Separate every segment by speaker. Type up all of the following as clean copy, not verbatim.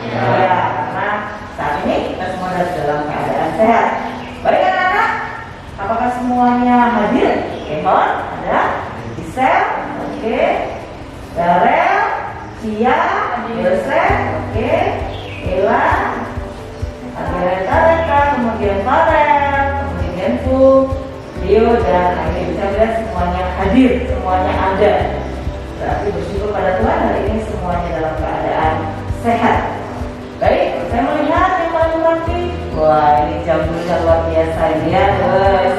Speaker 1: Ya, karena saat ini kita semua dalam keadaan sehat. Baik anak-anak, apakah semuanya hadir? Kemon, ada, Gisel, oke, Darel, Cia, Yosef, oke, Ella, Agareta Reka, kemudian Farel, kemudian Genfu, Rio, dan Aini. Bisa lihat semuanya hadir, semuanya ada. Berarti bersyukur pada Tuhan hari ini semuanya dalam keadaan sehat. Baik, saya melihat yang paling rapi. Wah, ini jambunya luar biasa ini ya, guys.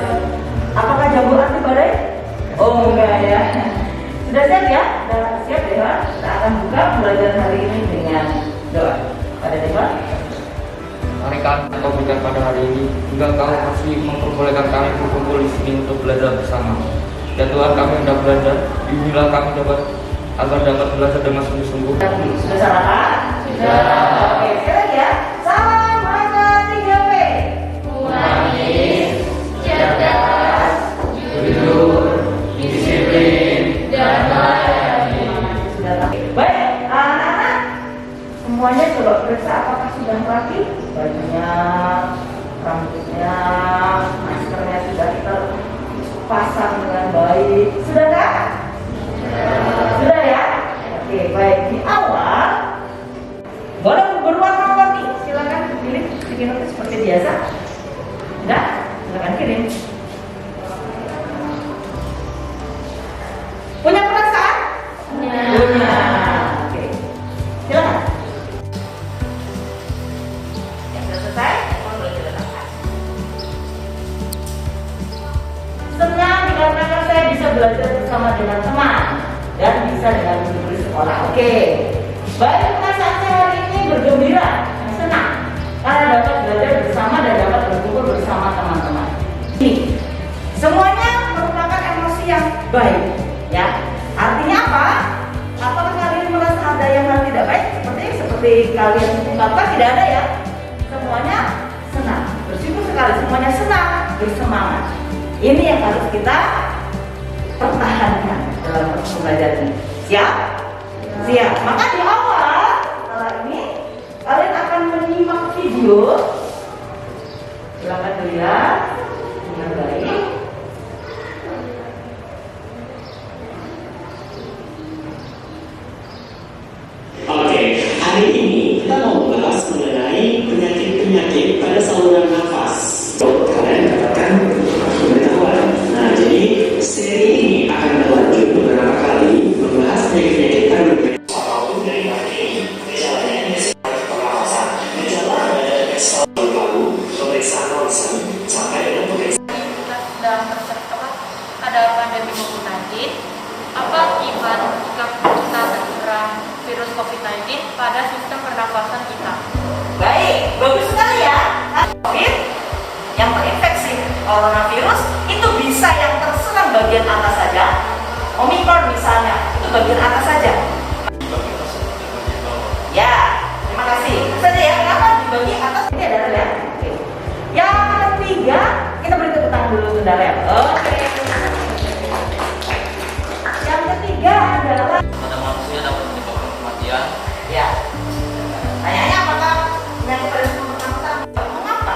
Speaker 1: Apakah jambu anti badai? Oh enggak ya. Sudah siap ya? Sudah siap ya? Kita akan buka pelajaran hari ini dengan doa. Pada doa.
Speaker 2: Mari kami kabulkan pada hari ini, hingga Kau masih memperbolehkan kami berkumpul di sini untuk belajar bersama. Dan Tuhan, kami hendak belajar, bimbinglah kami agar dapat belajar dengan sungguh-sungguh.
Speaker 1: Sudah sarapan? Sudah. Oke, sekali lagi ya. Salam Masa 3W.
Speaker 3: Humanis, cerdas, jujur, disiplin, dan melayani.
Speaker 1: Sudah rapi. Baik, anak-anak, semuanya coba periksa apakah sudah rapi. Bajunya, rambutnya, maskernya sudah terpasang dengan baik. Sudah kan? Sudah ya? Oke, baik. Di awal boleh berwarna-warni. Silakan pilih bikin seperti biasa. Sudah? Silakan kirim. Punya perasaan? Punya. Oke. Silakan. Yang sudah selesai, teman boleh diletakkan. Senang dikarenakan saya bisa belajar bersama dengan teman dan bisa dengan guru di sekolah. Oke. Baik, perasaan saya hari ini bergembira, senang karena dapat belajar bersama dan dapat berkumpul bersama teman-teman. Ini semuanya merupakan emosi yang baik, ya. Artinya apa? Apakah kalian merasa ada yang hal tidak baik seperti kalian ungkapkan? Tidak ada ya. Semuanya senang, bersyukur sekali. Semuanya senang, bersemangat. Ini yang harus kita pertahankan dalam proses belajar ini. Siap? Siap. Maka di awal setelah ini kalian akan menyimak video. Silakan dilihat dengan baik.
Speaker 4: Oke, hari ini kita mau bahas mengenai penyakit-penyakit pada saluran nafas. Kalian dapatkan pengetahuan. Nah, jadi seri ini akan berlanjut beberapa kali membahas penyakit-penyakit kardiologis. Apapun dari kaki, misalnya pernafasan, gejala pada selalu lalu, pemeriksaan ronsen, sampai dengan pemeriksaan.
Speaker 3: Kita sedang ada pandemi COVID-19. Apa akibat jika kita terserang virus COVID-19 pada sistem pernafasan kita?
Speaker 1: Baik, bagus sekali ya. COVID yang terinfeksi coronavirus itu bisa yang terserang bagian atas saja. Omikron misalnya, itu bagian atas saja. Ya, terima kasih. Itu saja ya, kenapa dibagi atas ini ada ya? Oke. Yang ketiga, kita beri tepuk tangan dulu untuk Darel. Oke. Yang ketiga adalah
Speaker 2: Pada manusia dapat menyebabkan kematian.
Speaker 1: ya. Tanyanya apakah yang pada pernafasan? Mengapa?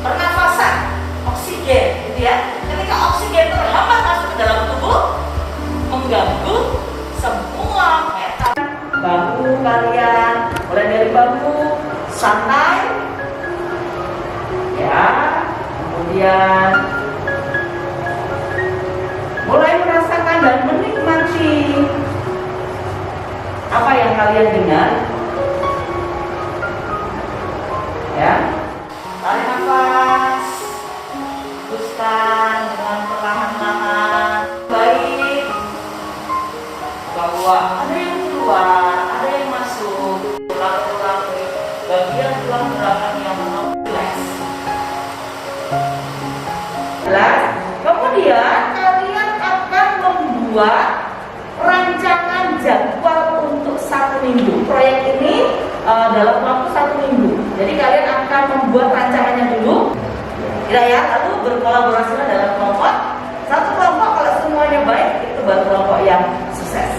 Speaker 1: Pernafasan, oksigen, gitu ya. Ketika oksigen terhambat masuk ke dalam tubuh, mengganggu semua metal. Bangku kalian, mulai dari bangku santai, ya. Kemudian mulai merasakan dan menikmati apa yang kalian dengar, ya. Tarik nafas, hembuskan dengan perlahan-lahan. Baik, bahwa ada yang keluar, ada yang masuk. Ulang-ulang bagian tulang belakang yang relax. Kemudian kalian akan membuat rancangan jadwal untuk 1 minggu. Proyek ini dalam waktu 1 minggu. Jadi kalian akan membuat rancangannya dulu, ya, lalu berkolaborasilah dalam kelompok. Satu kelompok kalau semuanya baik itu baru kelompok yang sukses.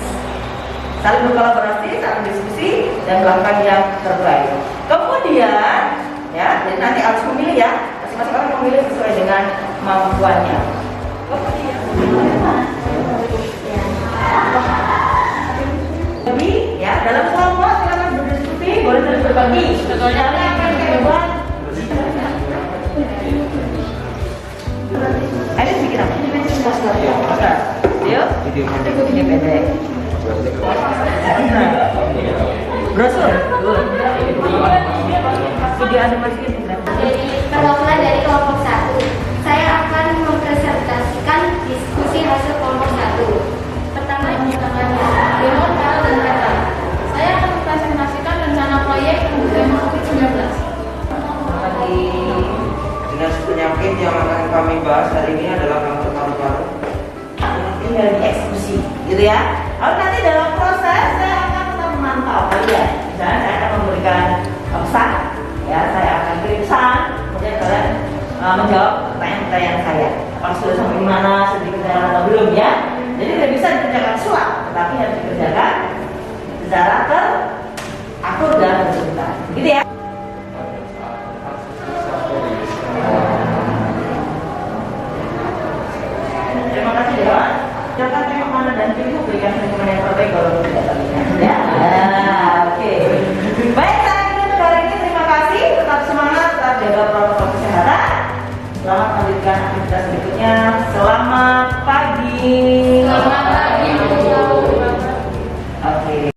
Speaker 1: Saling berkolaborasi, saling diskusi dan melakukan yang terbaik. Kemudian, ya, jadi nanti harus memilih ya, masing-masing orang memilih sesuai dengan kemampuannya. Kemudian, jadi ya dalam kelompok silakan berdiskusi, boleh terus berbagi. Sebetulnya akan kehidupan. Ayo bikin apa? Poster. Yuk, ikut ini pendek. Brosur. Video animasi ini.
Speaker 5: Jadi perwakilan dari kelompok 1. Saya akan mempresentasikan diskusi hasil kelompok 1. Pertama, menggunakan demo cara dan kata. Saya akan mempresentasikan rencana proyek pengendalian COVID-19.
Speaker 2: Jenis penyakit yang akan kami bahas hari ini adalah kanker paru-paru.
Speaker 1: Tinggal dieksekusi, gitu ya. Lalu nanti dalam proses saya akan tetap memantau kalian. Misalnya saya akan memberikan pesan, ya saya akan kirim pesan, kemudian kalian menjawab pertanyaan-pertanyaan saya. Apakah sudah sampai di mana, sudah dikerjakan atau belum ya? Jadi tidak bisa dikerjakan sulap, tetapi harus dikerjakan secara teratur dan berurutan, gitu ya. Terima kasih Dewan. Jangan tengok mana dan tunggu berikan hukuman yang terbaik kalau tidak terlihat. Ya, oke. Baik, saya untuk hari ini terima kasih. Tetap semangat, tetap jaga protokol kesehatan. Selamat melanjutkan aktivitas berikutnya. Selamat pagi.
Speaker 5: Selamat pagi.
Speaker 1: Oke.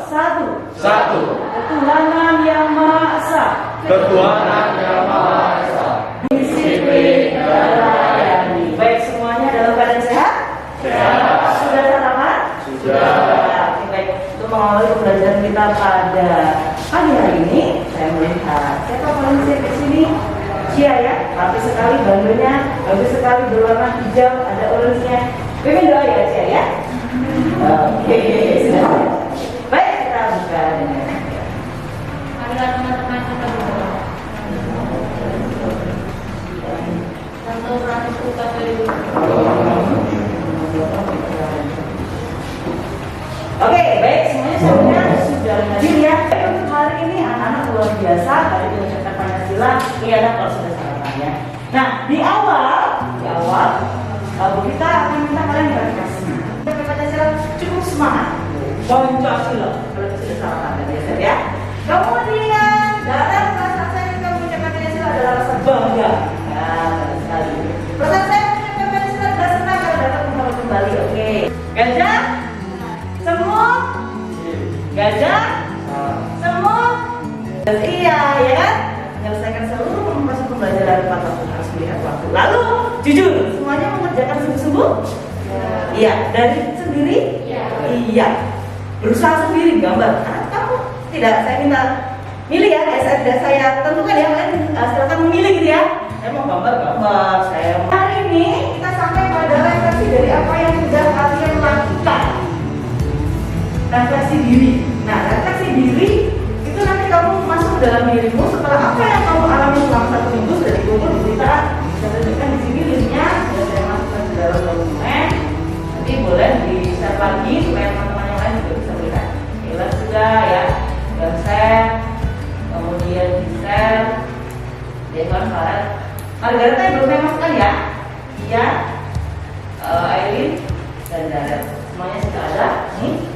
Speaker 1: Satu. Ketuhanan Yang Maha Esa. Disiplin melayani. Baik, semuanya dalam keadaan sehat? Sudah sarapan? Sudah. Oke, baik. Untuk mengawali pembelajaran kita pada pagi hari ini, saya melihat siapa paling siap di sini? Cia ya, rapi sekali bandonya, bagus sekali berwarna hijau, ada orange-nya. Pimpin doa ya Cia ya. Oke, sudah. Baik, kita buka dengan
Speaker 5: Marilah teman-teman kita berdoa. Tentu ratu kita dari
Speaker 1: Oke, baik, semuanya sudah hadir ya. Baik, untuk hari ini anak-anak luar biasa. Tadi mengucapkan Pancasila, ini ada kalau sudah sarapannya. Nah, di awal, kita akan minta kalian berkreasi. Pancasila cukup semangat. Pancasila, kalau sudah sarapan biasa ya. Kemudian dalam perasaan saya ketika mengucapkan Pancasila adalah rasa bangga. Nah, bagus sekali. Perasaan saya mengucapkan Pancasila adalah senang kalau dapat membawa kembali. Oke, gajah. Semut, gajah, semut, iya, ya kan? Menyelesaikan seluruh proses pembelajaran tanpa harus melihat waktu. Lalu, jujur, semuanya mengerjakan sungguh-sungguh? Iya. Dari sendiri? Iya. Berusaha sendiri gambar. Karena kamu tidak, saya minta milih ya. Saya tentukan ya, kalian silakan memilih gitu ya. Saya mau gambar. Hari ini kita sampai pada refleksi dari apa yang sudah kalian lakukan. Refleksi diri. Nah, refleksi diri itu nanti kamu masuk dalam dirimu setelah apa yang kamu alami selama 1 minggu sudah dikumpul cerita. Saya tunjukkan di sini linknya sudah saya masukkan ke dalam dokumen. Nanti boleh di-share lagi supaya teman-teman yang lain juga bisa melihat. Jelas sudah ya, dan share, kemudian di-share. Jadi kalian Margareta yang belum saya masukkan ya, Iya, Aileen dan Dara. Semuanya sudah ada. Nih.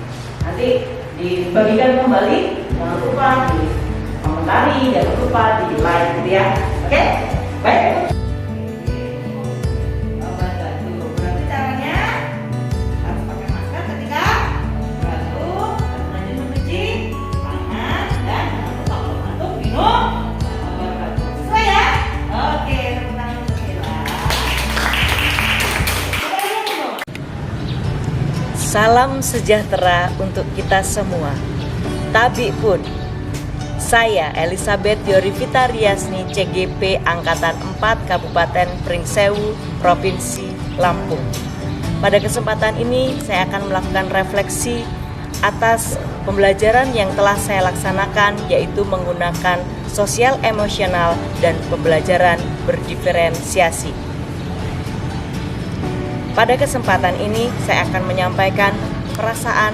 Speaker 1: Nanti dibagikan kembali, jangan lupa di komentari, jangan lupa di like gitu ya. Oke? Baik. Berarti caranya harus pakai masker ketika batuk, lanjut mencuci tangan dan jangan lupa kalau batuk minum obat batuk. Sesuai ya? Oke, tepuk tangan untuk Bella.
Speaker 6: Salam sejahtera untuk kita semua. Tabi pun. Saya Elizabeth Yorivita Riasni, CGP Angkatan 4 Kabupaten Pringsewu, Provinsi Lampung. Pada kesempatan ini saya akan melakukan refleksi atas pembelajaran yang telah saya laksanakan, yaitu menggunakan sosial emosional, dan pembelajaran berdiferensiasi. Pada kesempatan ini, saya akan menyampaikan perasaan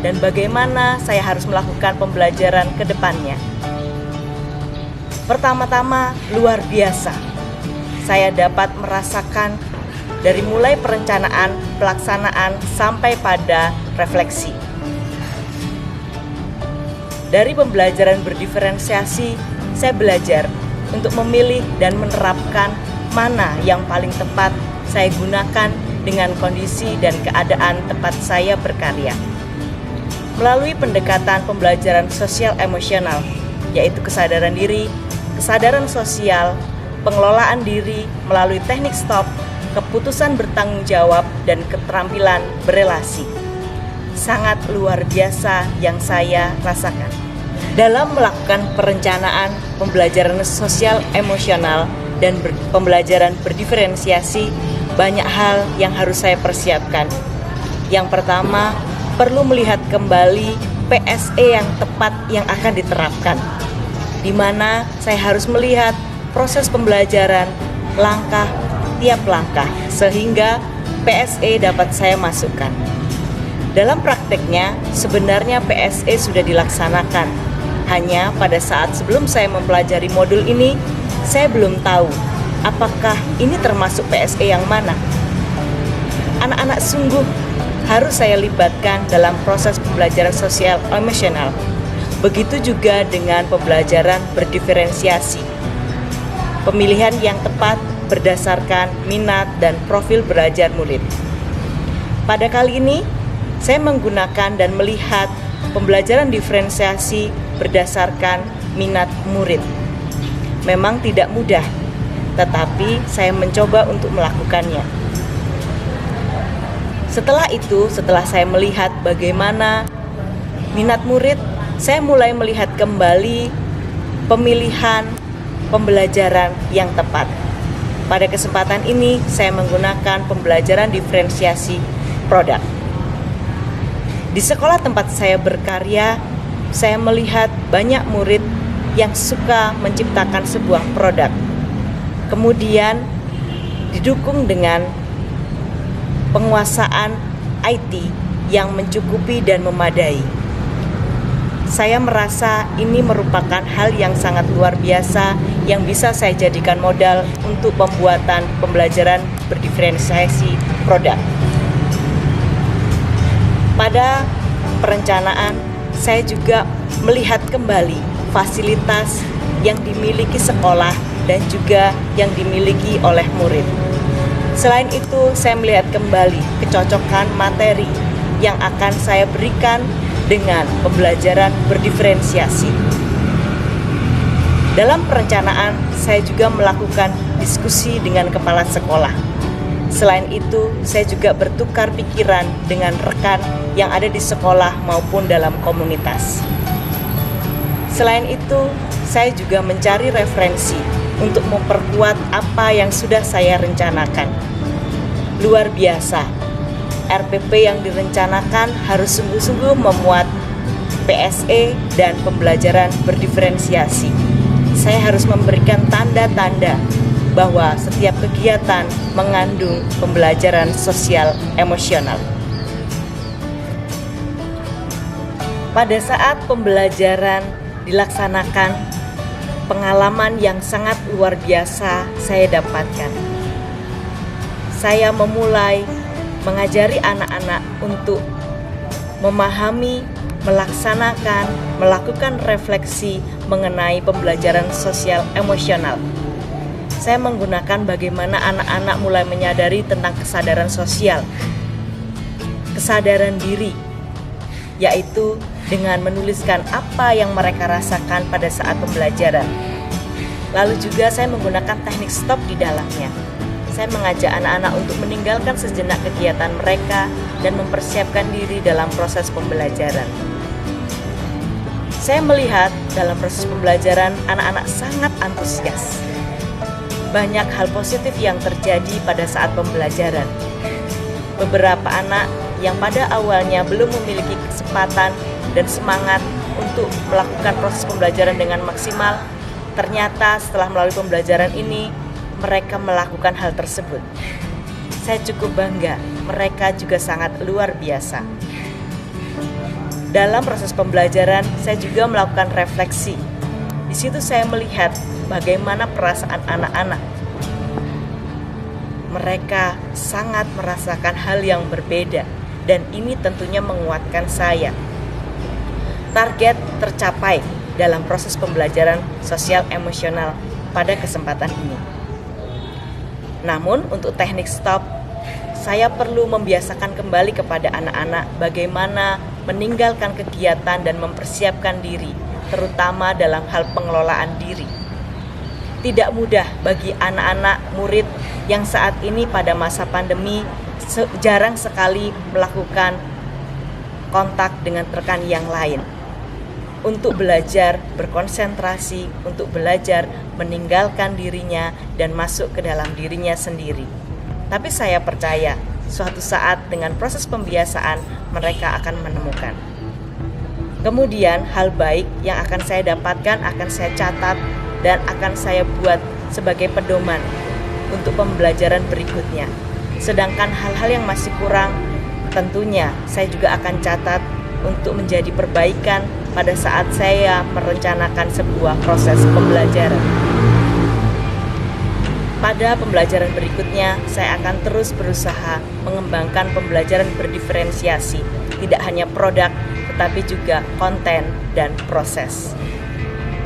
Speaker 6: dan bagaimana saya harus melakukan pembelajaran ke depannya. Pertama-tama, luar biasa. Saya dapat merasakan dari mulai perencanaan, pelaksanaan, sampai pada refleksi. Dari pembelajaran berdiferensiasi, saya belajar untuk memilih dan menerapkan mana yang paling tepat saya gunakan dengan kondisi dan keadaan tempat saya berkarya. Melalui pendekatan pembelajaran sosial emosional, yaitu kesadaran diri, kesadaran sosial, pengelolaan diri melalui teknik stop, keputusan bertanggung jawab, dan keterampilan berelasi. Sangat luar biasa yang saya rasakan. Dalam melakukan perencanaan pembelajaran sosial emosional dan pembelajaran berdiferensiasi, banyak hal yang harus saya persiapkan. Yang pertama, perlu melihat kembali PSE yang tepat yang akan diterapkan, di mana saya harus melihat proses pembelajaran langkah tiap langkah sehingga PSE dapat saya masukkan. Dalam prakteknya, sebenarnya PSE sudah dilaksanakan. Hanya pada saat sebelum saya mempelajari modul ini, saya belum tahu apakah ini termasuk PSE yang mana. Anak-anak sungguh harus saya libatkan dalam proses pembelajaran sosial emosional. Begitu juga dengan pembelajaran berdiferensiasi. Pemilihan yang tepat berdasarkan minat dan profil belajar murid. Pada kali ini, saya menggunakan dan melihat pembelajaran diferensiasi berdasarkan minat murid. Memang tidak mudah, tetapi saya mencoba untuk melakukannya. Setelah itu, setelah saya melihat bagaimana minat murid, saya mulai melihat kembali pemilihan pembelajaran yang tepat. Pada kesempatan ini, saya menggunakan pembelajaran diferensiasi produk. Di sekolah tempat saya berkarya, saya melihat banyak murid yang suka menciptakan sebuah produk. Kemudian didukung dengan penguasaan IT yang mencukupi dan memadai. Saya merasa ini merupakan hal yang sangat luar biasa yang bisa saya jadikan modal untuk pembuatan pembelajaran berdiferensiasi produk. Pada perencanaan, saya juga melihat kembali fasilitas yang dimiliki sekolah dan juga yang dimiliki oleh murid. Selain itu, saya melihat kembali kecocokan materi yang akan saya berikan dengan pembelajaran berdiferensiasi. Dalam perencanaan, saya juga melakukan diskusi dengan kepala sekolah. Selain itu, saya juga bertukar pikiran dengan rekan yang ada di sekolah maupun dalam komunitas. Selain itu, saya juga mencari referensi untuk memperkuat apa yang sudah saya rencanakan. Luar biasa, RPP yang direncanakan harus sungguh-sungguh memuat PSE dan pembelajaran berdiferensiasi. Saya harus memberikan tanda-tanda bahwa setiap kegiatan mengandung pembelajaran sosial emosional. Pada saat pembelajaran dilaksanakan, pengalaman yang sangat luar biasa saya dapatkan. Saya memulai mengajari anak-anak untuk memahami, melaksanakan, melakukan refleksi mengenai pembelajaran sosial emosional. Saya menggunakan bagaimana anak-anak mulai menyadari tentang kesadaran sosial, kesadaran diri, yaitu dengan menuliskan apa yang mereka rasakan pada saat pembelajaran. Lalu juga saya menggunakan teknik stop di dalamnya. Saya mengajak anak-anak untuk meninggalkan sejenak kegiatan mereka dan mempersiapkan diri dalam proses pembelajaran. Saya melihat dalam proses pembelajaran anak-anak sangat antusias. Banyak hal positif yang terjadi pada saat pembelajaran. Beberapa anak yang pada awalnya belum memiliki kesempatan dan semangat untuk melakukan proses pembelajaran dengan maksimal, Ternyata setelah melalui pembelajaran ini, mereka melakukan hal tersebut. Saya cukup bangga, mereka juga sangat luar biasa. Dalam proses pembelajaran, saya juga melakukan refleksi. Di situ saya melihat bagaimana perasaan anak-anak. Mereka sangat merasakan hal yang berbeda, dan ini tentunya menguatkan saya. Target tercapai dalam proses pembelajaran sosial emosional pada kesempatan ini. Namun untuk teknik stop, saya perlu membiasakan kembali kepada anak-anak bagaimana meninggalkan kegiatan dan mempersiapkan diri, terutama dalam hal pengelolaan diri. Tidak mudah bagi anak-anak murid yang saat ini pada masa pandemi jarang sekali melakukan kontak dengan rekan yang lain. Untuk belajar berkonsentrasi, untuk belajar meninggalkan dirinya dan masuk ke dalam dirinya sendiri. Tapi saya percaya suatu saat dengan proses pembiasaan mereka akan menemukan. Kemudian hal baik yang akan saya dapatkan akan saya catat dan akan saya buat sebagai pedoman untuk pembelajaran berikutnya. Sedangkan hal-hal yang masih kurang tentunya saya juga akan catat untuk menjadi perbaikan pada saat saya merencanakan sebuah proses pembelajaran. Pada pembelajaran berikutnya, saya akan terus berusaha mengembangkan pembelajaran berdiferensiasi, tidak hanya produk, tetapi juga konten dan proses.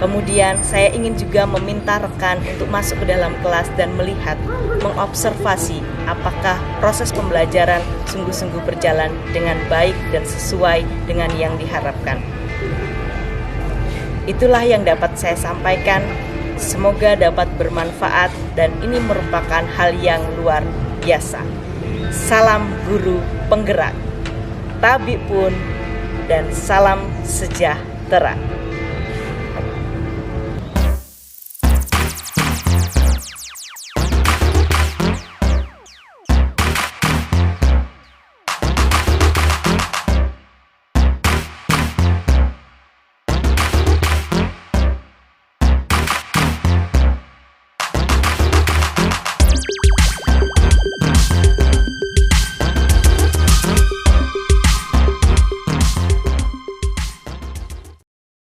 Speaker 6: Kemudian, saya ingin juga meminta rekan untuk masuk ke dalam kelas dan melihat, mengobservasi apakah proses pembelajaran sungguh-sungguh berjalan dengan baik dan sesuai dengan yang diharapkan. Itulah yang dapat saya sampaikan. Semoga dapat bermanfaat dan ini merupakan hal yang luar biasa. Salam guru penggerak, tabib pun, dan salam sejahtera.